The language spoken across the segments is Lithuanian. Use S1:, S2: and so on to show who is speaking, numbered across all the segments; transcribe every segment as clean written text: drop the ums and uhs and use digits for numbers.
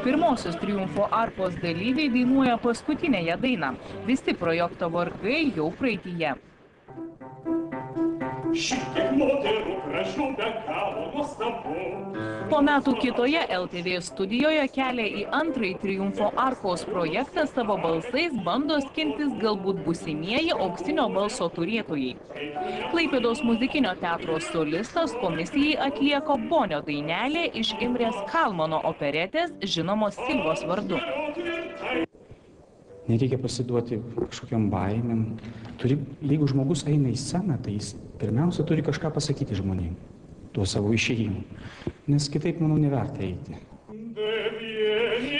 S1: Pirmosios Triumfo arkos dalyviai dainuoja paskutinėje dainą. Visi projekto vargai jau praeityje. Po metų kitoje LTV studijoje kelią į antrąjį Triumfo arkos projektą savo balsais bando skintis galbūt būsimieji auksinio balso turėtojai. Klaipėdos muzikinio teatro solistas komisijai atlieka Bonio dainelė iš Imrės Kalmano operetės žinomos Silvos vardu.
S2: Nereikia pasiduoti kažkokiam baimėm. Jeigu žmogus eina į sceną, tai jis pirmiausia turi kažką pasakyti žmonėm, tuo savo išėjimu, nes kitaip, manau, neverta eiti.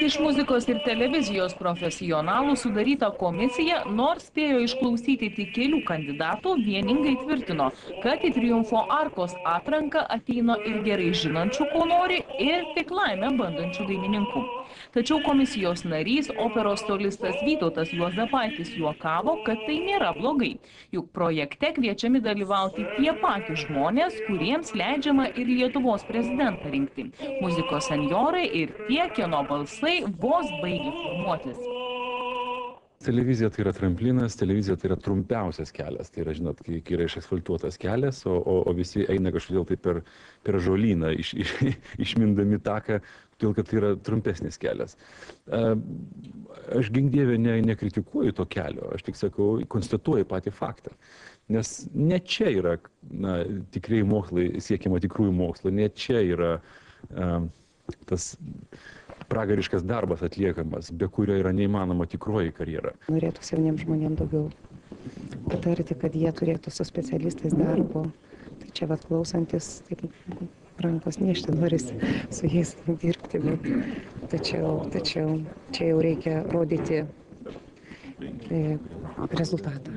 S1: Iš muzikos ir televizijos profesionalų sudaryta komisija, nors spėjo išklausyti tik kelių kandidatų, vieningai tvirtino, kad į Triumfo arkos atranką ateina ir gerai žinančių, ko nori, ir tik laimę bandančių dainininkų. Tačiau komisijos narys, operos solistas Vytautas Juozapaitis juokavo, kad tai nėra blogai. Juk projekte kviečiami dalyvauti tie patys žmonės, kuriems leidžiama ir Lietuvos prezidentą rinkti. Muzikos senjorai ir tie, kieno balsai vos baigė formuotis.
S3: Televizija tai yra tramplinas, televizija tai yra trumpiausias kelias. Tai yra, žinot, kai yra išasfaltuotas kelias, o visi eina kažkodėl tai per žolyną, išmindami taką, todėl kad tai yra trumpesnis kelias. Aš gink dieve nekritikuoju to kelio, aš tik sakau, konstatuoju patį faktą. Nes ne čia yra tikrai mokslai, siekiama tikrųjų mokslo, ne čia yra tas pragariškas darbas atliekamas, be kurio yra neįmanoma tikroji karjera.
S4: Norėtųsi jauniems žmonėms daugiau patarti, kad jie turėtų su specialistais darbo. Tai čia vat klausantis, taip rankos nešti norisi su jais dirbti, bet tačiau čia jau reikia rodyti rezultatą.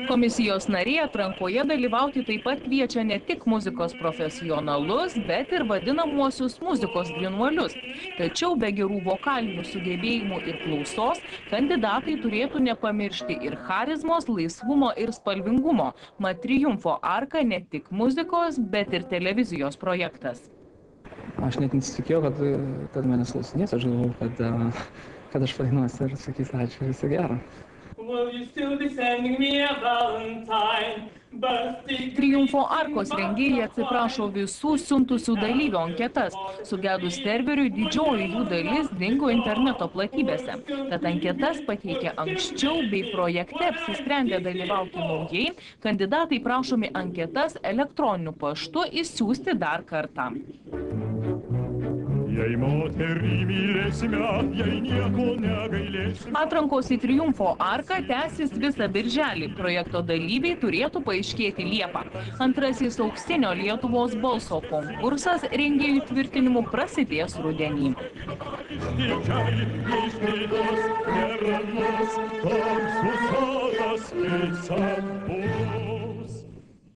S1: Komisijos nariai atrankoje dalyvauti taip pat kviečia ne tik muzikos profesionalus, bet ir vadinamuosius muzikos grynuolius. Tačiau be gerų vokalinių sugebėjimų ir klausos, kandidatai turėtų nepamiršti ir charizmos, laisvumo ir spalvingumo. Mat Triumfo arka ne tik muzikos, bet ir televizijos projektas.
S2: Aš net nesitikėjau, kad manęs klausinės, aš galvojau, kad aš padainuosiu ir sakys ačiū, viso gero.
S1: Triumfo arkos rengėjai atsiprašo visų siuntusių dalyvių anketas. Sugedus serveriui didžioji jų dalis dingo interneto platybėse. Tad anketas pateikė anksčiau bei projekte apsisprendę dalyvauti naujai, kandidatai prašomi anketas elektroniniu paštu išsiųsti dar kartą. Atrankos į Triumfo arką tęsis visą birželį. Projekto dalyviai turėtų paaiškėti Liepą. Antrasis auksinio Lietuvos balso konkursas rengėjų tvirtinimu prasidės rudenį.
S5: Tamsus oras, kaip sapų.